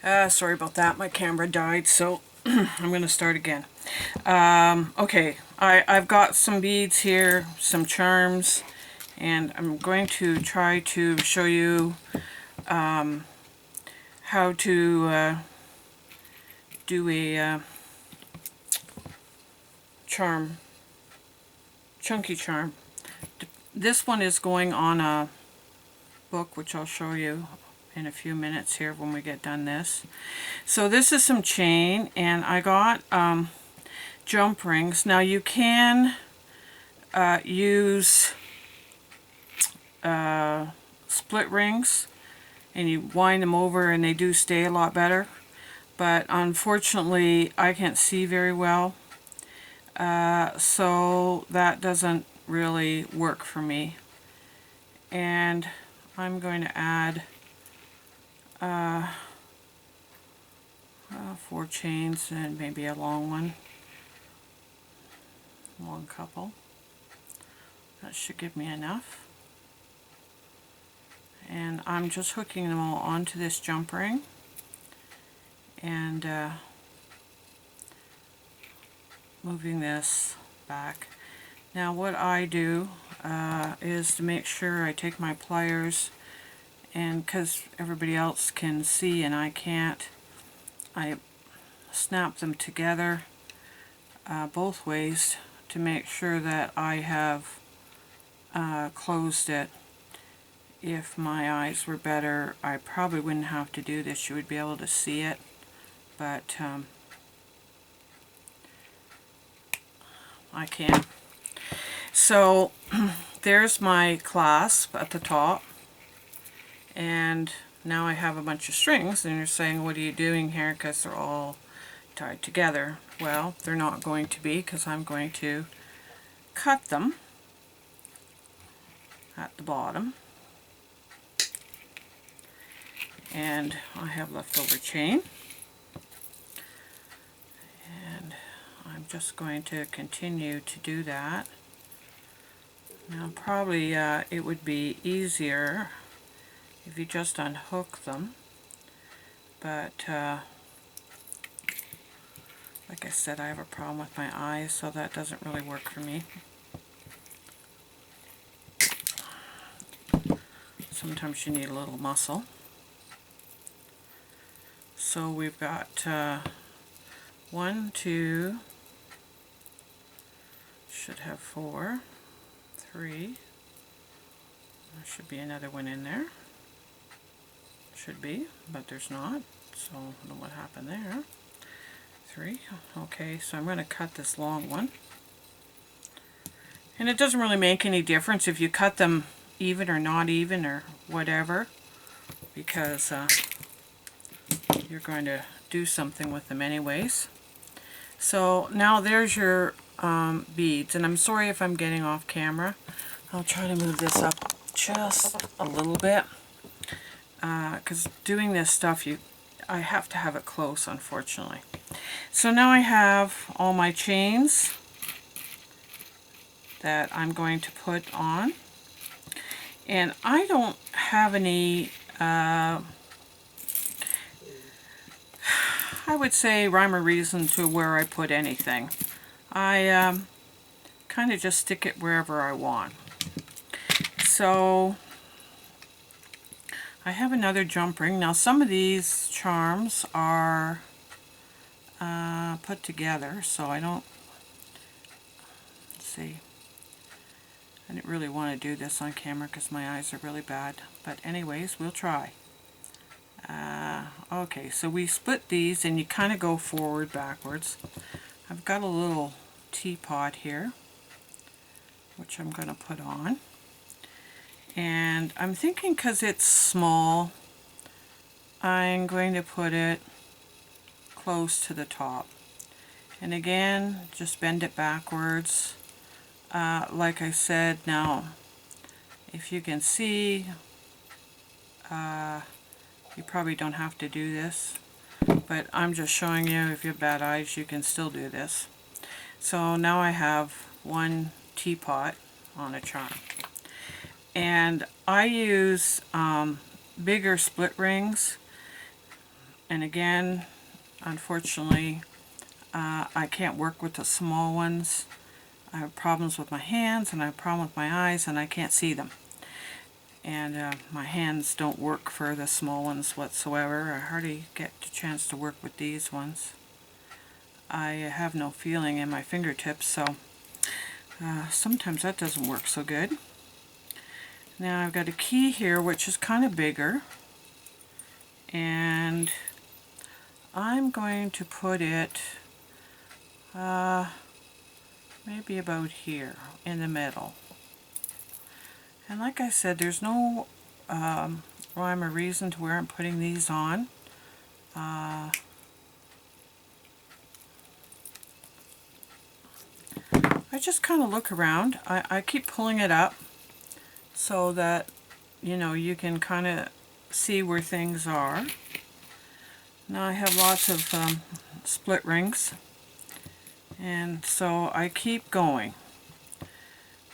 Sorry about that, my camera died, so I'm going to start again. Okay, I've got some beads here, some charms, and I'm going to try to show you how to do a charm, chunky charm. This one is going on a book, which I'll show you in a few minutes here when we get done this. So this is some chain, and I got jump rings. Now you can use split rings, and you wind them over and they do stay a lot better, but unfortunately I can't see very well, so that doesn't really work for me. And I'm going to add 4 chains and maybe a long one, long couple. That should give me enough. And I'm just hooking them all onto this jump ring, and moving this back. Now what I do is to make sure I take my pliers, and because everybody else can see and I can't, I snap them together both ways to make sure that I have closed it. If my eyes were better, I probably wouldn't have to do this. You would be able to see it, but I can. So there's my clasp at the top, and now I have a bunch of strings, and you're saying, what are you doing here, because they're all tied together. Well, they're not going to be, because I'm going to cut them at the bottom. And I have leftover chain, and I'm just going to continue to do that. Now probably it would be easier if you just unhook them, but like I said, I have a problem with my eyes, so that doesn't really work for me. Sometimes you need a little muscle. So we've got 1, 2, should have 4, 3, there should be another one in there, should be, but there's not, so I don't know what happened there. 3, okay, so I'm going to cut this long one, and it doesn't really make any difference if you cut them even or not even or whatever, because you're going to do something with them anyways. So now there's your beads, and I'm sorry if I'm getting off camera. I'll try to move this up just a little bit, because doing this stuff I have to have it close, unfortunately. So now I have all my chains that I'm going to put on, and I don't have any I would say rhyme or reason to where I put anything. I kind of just stick it wherever I want. So I have another jump ring. Now some of these charms are put together, so I don't, let's see, I didn't really want to do this on camera because my eyes are really bad, but anyways, we'll try. Okay, so we split these, and you kind of go forward, backwards. I've got a little teapot here, which I'm going to put on. And I'm thinking, because it's small, I'm going to put it close to the top. And again, just bend it backwards. Like I said, now, if you can see, you probably don't have to do this, but I'm just showing you, if you have bad eyes, you can still do this. So now I have one teapot on a charm. And I use bigger split rings. And again, unfortunately, I can't work with the small ones. I have problems with my hands, and I have a problem with my eyes, and I can't see them. And my hands don't work for the small ones whatsoever. I hardly get a chance to work with these ones. I have no feeling in my fingertips, so sometimes that doesn't work so good. Now I've got a key here which is kind of bigger, and I'm going to put it maybe about here in the middle. And like I said, there's no rhyme or reason to where I'm putting these on. I just kind of look around. I keep pulling it up so that, you know, you can kind of see where things are. Now I have lots of split rings, and so I keep going.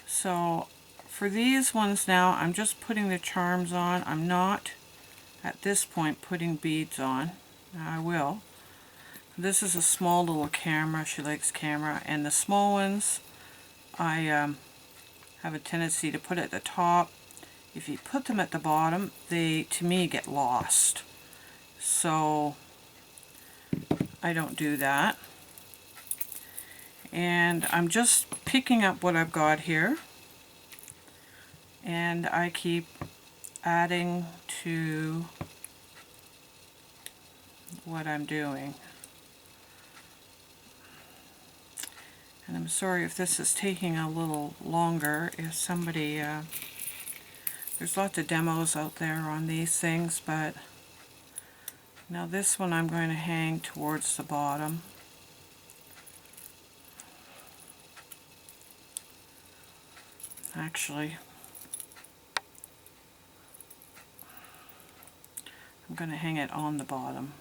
So for these ones now, I'm just putting the charms on. I'm not, at this point, putting beads on. Now I will. This is a small little camera. She likes camera. And the small ones, I have a tendency to put at the top. If you put them at the bottom, they, to me, get lost. So I don't do that. And I'm just picking up what I've got here, and I keep adding to what I'm doing. And I'm sorry if this is taking a little longer. If somebody, there's lots of demos out there on these things, but now this one I'm going to hang towards the bottom. Actually, I'm going to hang it on the bottom.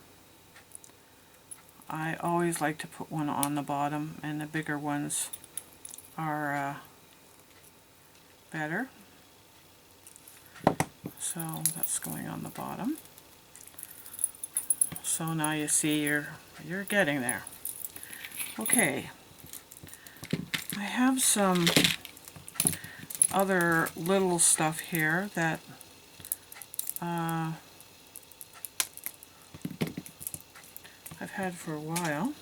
I always like to put one on the bottom, and the bigger ones are better. So that's going on the bottom. So now you see you're getting there. Okay, I have some other little stuff here that I've had for a while.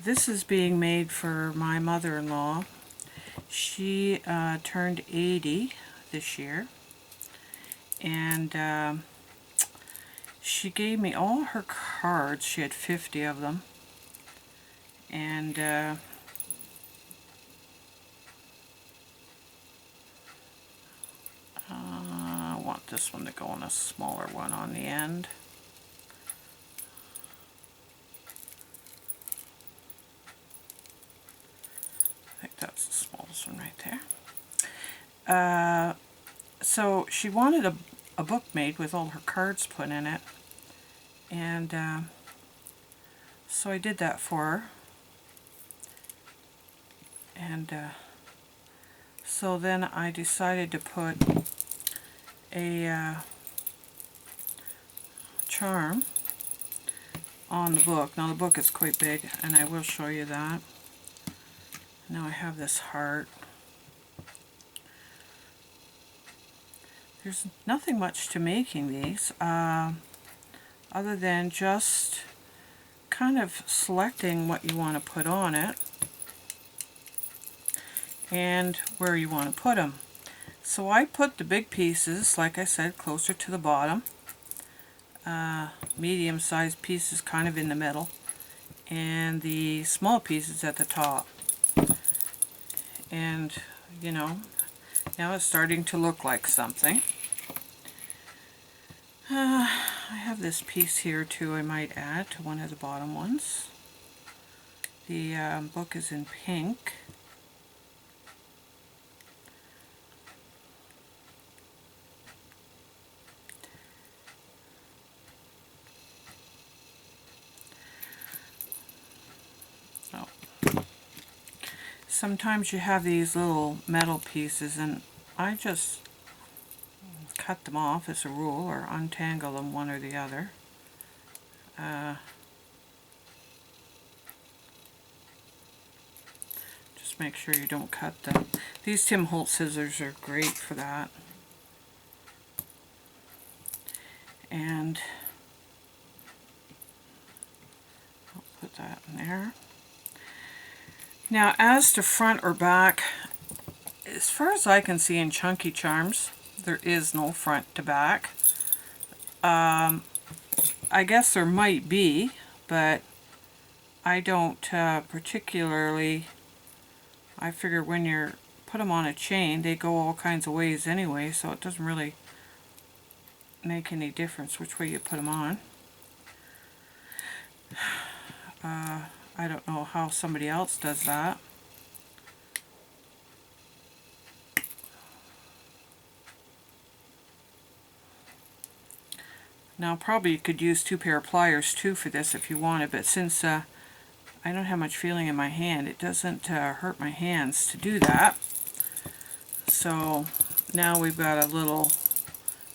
This is being made for my mother-in-law. She turned 80 this year, and she gave me all her cards. She had 50 of them, and I want this one to go on a smaller one on the end. I think that's the smallest one right there. So she wanted a book made with all her cards put in it, and so I did that for her. And so then I decided to put a charm on the book. Now the book is quite big, and I will show you that. Now I have this heart. There's nothing much to making these, other than just kind of selecting what you want to put on it and where you want to put them. So I put the big pieces, like I said, closer to the bottom. Medium-sized pieces kind of in the middle, and the small pieces at the top. And, you know, now it's starting to look like something. I have this piece here too I might add to one of the bottom ones. The book is in pink. Oh. Sometimes you have these little metal pieces, and I just cut them off as a rule, or untangle them, one or the other. Just make sure you don't cut them. These Tim Holtz scissors are great for that. And I'll put that in there. Now, as to front or back, as far as I can see in Chunky Charms, there is no front to back. I guess there might be, but I don't particularly. I figure when you're put them on a chain, they go all kinds of ways anyway, so it doesn't really make any difference which way you put them on. I don't know how somebody else does that. Now probably you could use 2 pair of pliers too for this if you wanted, but since I don't have much feeling in my hand, it doesn't hurt my hands to do that. So now we've got a little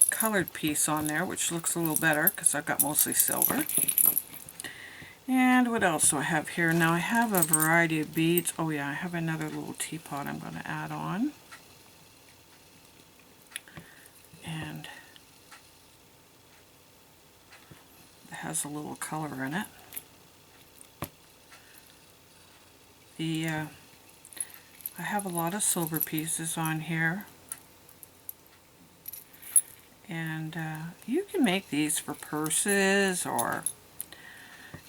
colored piece on there, which looks a little better because I've got mostly silver. And what else do I have here? Now I have a variety of beads. Oh yeah, I have another little teapot I'm going to add on. And it has a little color in it. I have a lot of silver pieces on here. And you can make these for purses or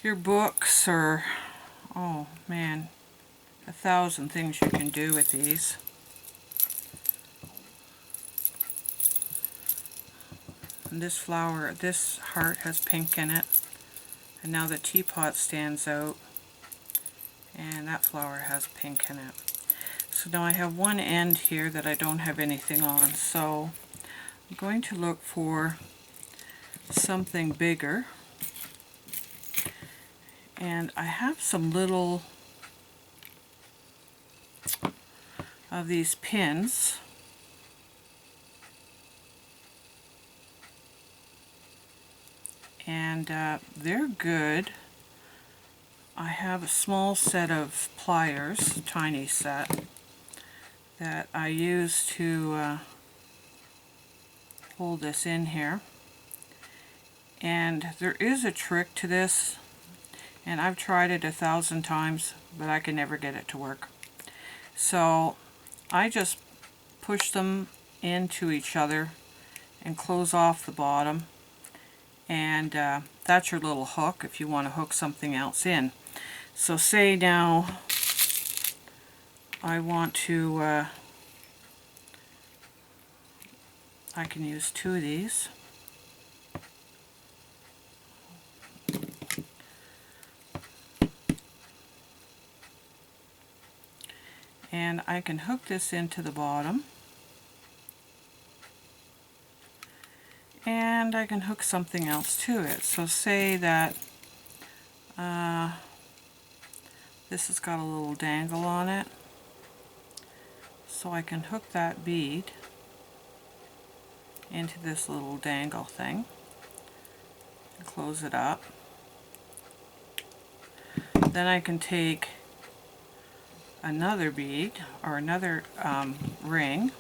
your books or, oh man, 1,000 things you can do with these. And this flower, this heart has pink in it. And now the teapot stands out. And that flower has pink in it. So now I have one end here that I don't have anything on. So I'm going to look for something bigger. And I have some little of these pins. And they're good. I have a small set of pliers, a tiny set, that I use to hold this in here. And there is a trick to this, and I've tried it 1,000 times, but I can never get it to work. So I just push them into each other and close off the bottom, and that's your little hook if you want to hook something else in. So say now I want to, I can use 2 of these. And I can hook this into the bottom. And I can hook something else to it. So say that this has got a little dangle on it. So I can hook that bead into this little dangle thing and close it up. Then I can take another bead or another ring,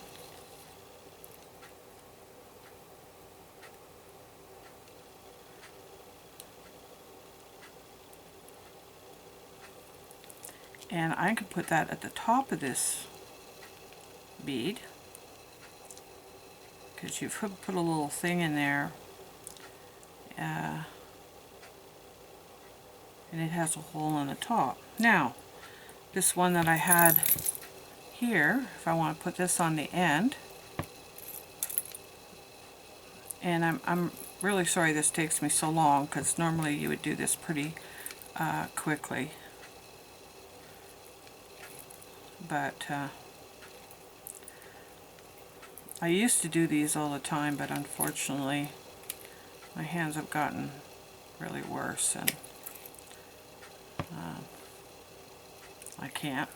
and I can put that at the top of this bead because you've put a little thing in there, and it has a hole in the top. Now this one that I had here, if I want to put this on the end, and I'm really sorry this takes me so long because normally you would do this pretty quickly, but I used to do these all the time, but unfortunately my hands have gotten really worse and I can't,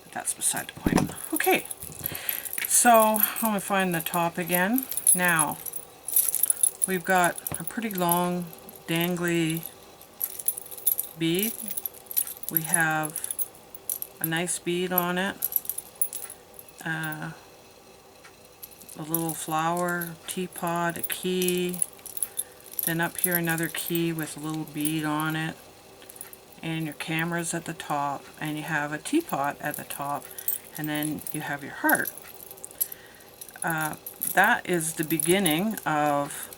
but that's beside the point. Okay, so I'm going to find the top again. Now we've got a pretty long dangly bead. We have a nice bead on it, a little flower, teapot, a key, then up here another key with a little bead on it, and your camera's at the top, and you have a teapot at the top, and then you have your heart. That is the beginning of,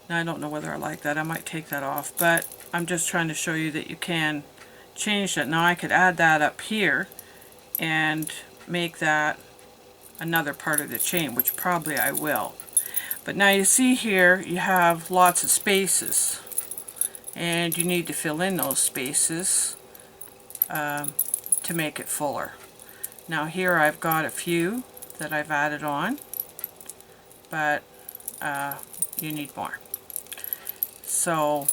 now I don't know whether I like that, I might take that off, but I'm just trying to show you that you can change that. Now I could add that up here and make that another part of the chain, which probably I will. But now you see here you have lots of spaces, and you need to fill in those spaces to make it fuller. Now here I've got a few that I've added on, but you need more. So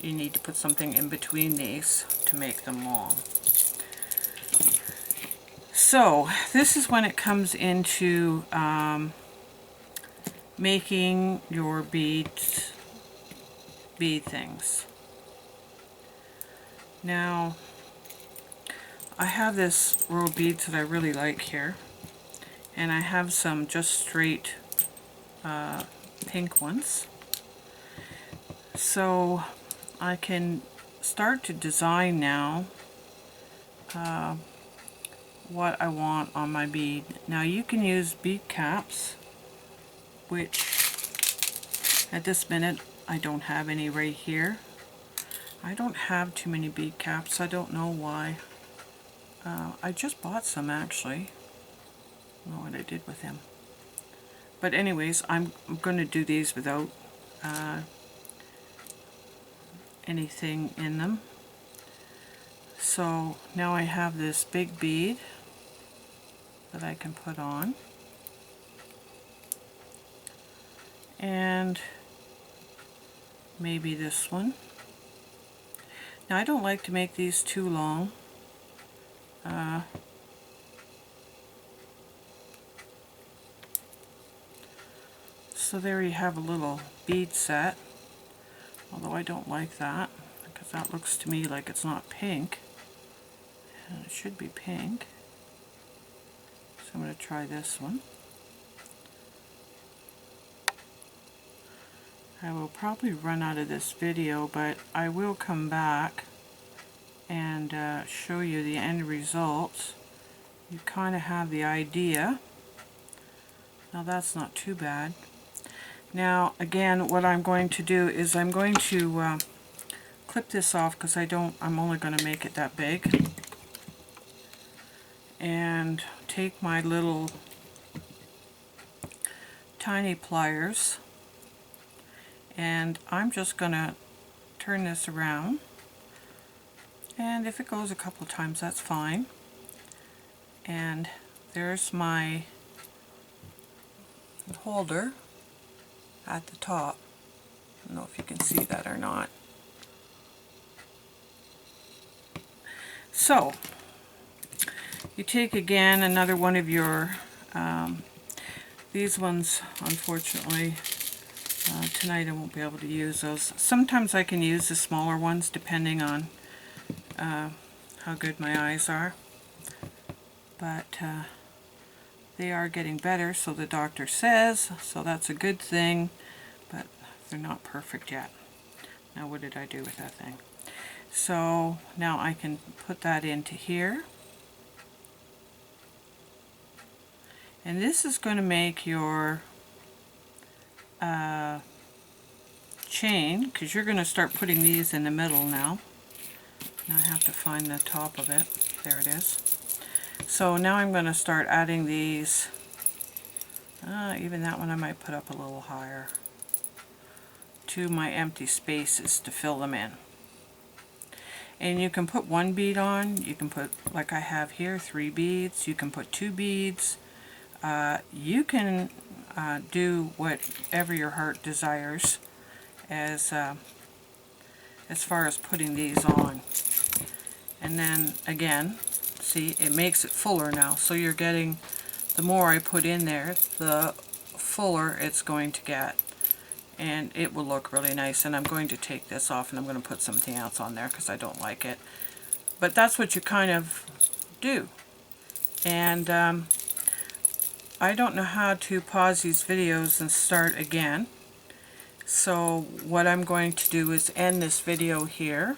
you need to put something in between these to make them long. So this is when it comes into making your bead things. Now I have this row of beads that I really like here, and I have some just straight pink ones. So I can start to design now what I want on my bead. Now you can use bead caps, which at this minute I don't have any right here. I don't have too many bead caps. I don't know why. I just bought some actually. I don't know what I did with them. But anyways, I'm going to do these without anything in them. So now I have this big bead that I can put on, and maybe this one. Now I don't like to make these too long. So there you have a little bead set, although I don't like that because that looks to me like it's not pink, and it should be pink. So I'm going to try this one. I will probably run out of this video, but I will come back and show you the end results. You kind of have the idea. Now that's not too bad. Now again, what I'm going to do is I'm going to clip this off because I'm only going to make it that big, and take my little tiny pliers, and I'm just going to turn this around, and if it goes a couple times that's fine. And there's my holder at the top. I don't know if you can see that or not. So you take again another one of your these ones, unfortunately tonight I won't be able to use those. Sometimes I can use the smaller ones depending on how good my eyes are, but they are getting better, so the doctor says, so that's a good thing, but they're not perfect yet. Now what did I do with that thing? So now I can put that into here, and this is going to make your chain, because you're going to start putting these in the middle now. Now I have to find the top of it. There it is. So now I'm going to start adding these. Even that one I might put up a little higher, to my empty spaces to fill them in. And you can put one bead on, you can put, like I have here, 3 beads, you can put 2 beads, you can do whatever your heart desires as far as putting these on. And then again, see, it makes it fuller now, so you're getting, the more I put in there, the fuller it's going to get. and it will look really nice. And I'm going to take this off and I'm going to put something else on there because I don't like it. But that's what you kind of do. And I don't know how to pause these videos and start again. So what I'm going to do is end this video here,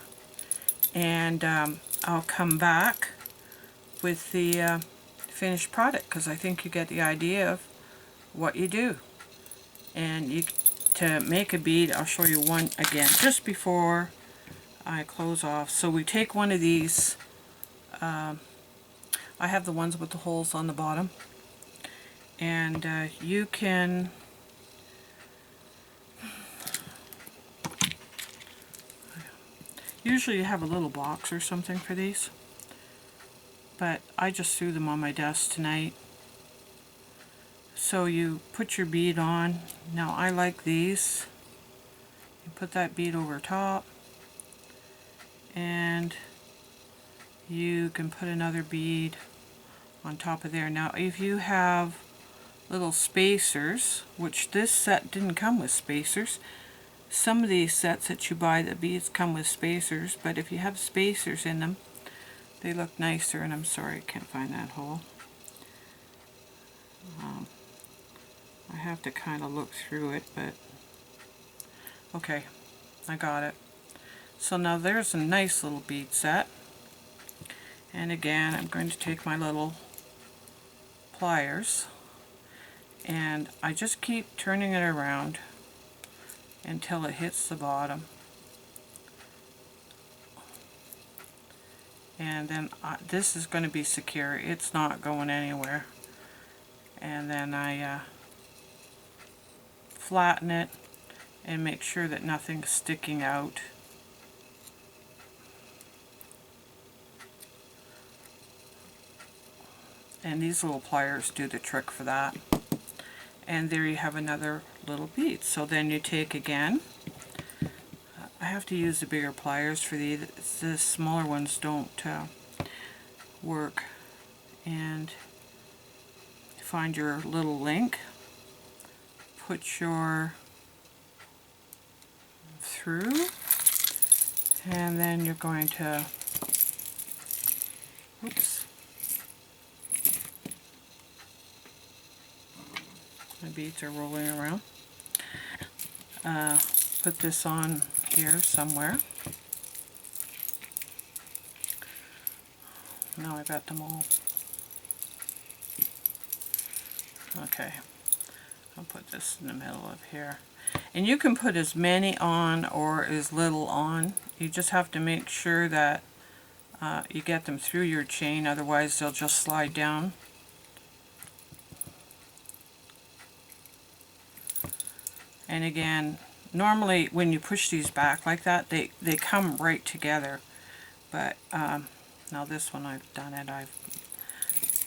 and I'll come back with the finished product, because I think you get the idea of what you do. And to make a bead, I'll show you one again just before I close off. So we take one of these, I have the ones with the holes on the bottom, and you can usually you have a little box or something for these, but I just threw them on my desk tonight. So you put your bead on. Now I like these. You put that bead over top, and you can put another bead on top of there. Now if you have little spacers, which this set didn't come with spacers, some of these sets that you buy, the beads come with spacers, but if you have spacers in them, they look nicer. And I'm sorry, I can't find that hole. I have to kind of look through it, but okay, I got it. So now there's a nice little bead set. And again, I'm going to take my little pliers, and I just keep turning it around until it hits the bottom. And then this is going to be secure. It's not going anywhere. And then I flatten it and make sure that nothing's sticking out. And these little pliers do the trick for that. And there you have another little bead. So then you take again, I have to use the bigger pliers for these. The smaller ones don't work. And find your little link, put your through, and then you're going to, oops, my beads are rolling around. Put this on here somewhere. Now I got them all. Okay, I'll put this in the middle of here. And you can put as many on or as little on. You just have to make sure that you get them through your chain, otherwise they'll just slide down. And again, normally when you push these back like that, they come right together. But now this one I've done it.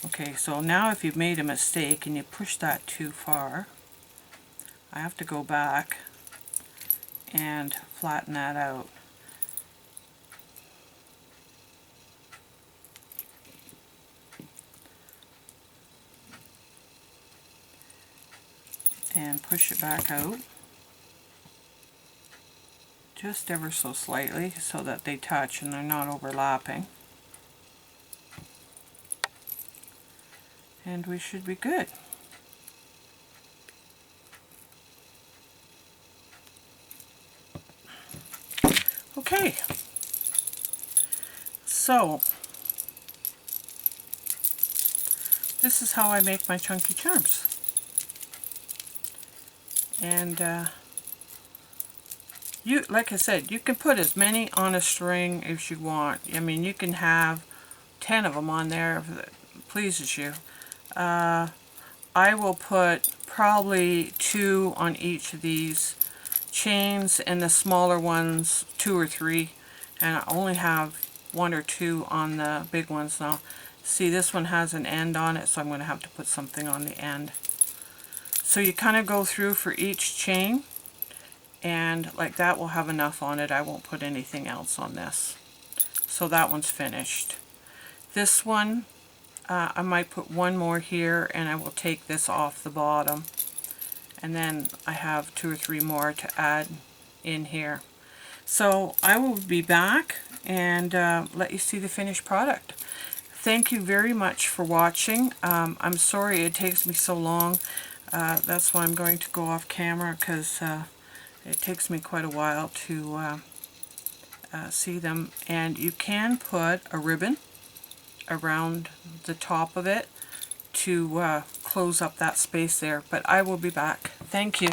Okay, so now if you've made a mistake and you push that too far, I have to go back and flatten that out. And push it back out just ever so slightly so that they touch and they're not overlapping. And we should be good. Okay, so this is how I make my chunky charms. And you, like I said, you can put as many on a string as you want. I mean, you can have 10 of them on there if it pleases you. I will put probably 2 on each of these chains, and the smaller ones 2 or 3, and I only have 1 or 2 on the big ones now. See, this one has an end on it, so I'm going to have to put something on the end. So you kind of go through for each chain, and like that will have enough on it. I won't put anything else on this. So that one's finished. This one, I might put one more here, and I will take this off the bottom and then I have 2 or 3 more to add in here. So I will be back and let you see the finished product. Thank you very much for watching. I'm sorry it takes me so long. That's why I'm going to go off camera, because it takes me quite a while to see them. And you can put a ribbon around the top of it to close up that space there. But I will be back. Thank you.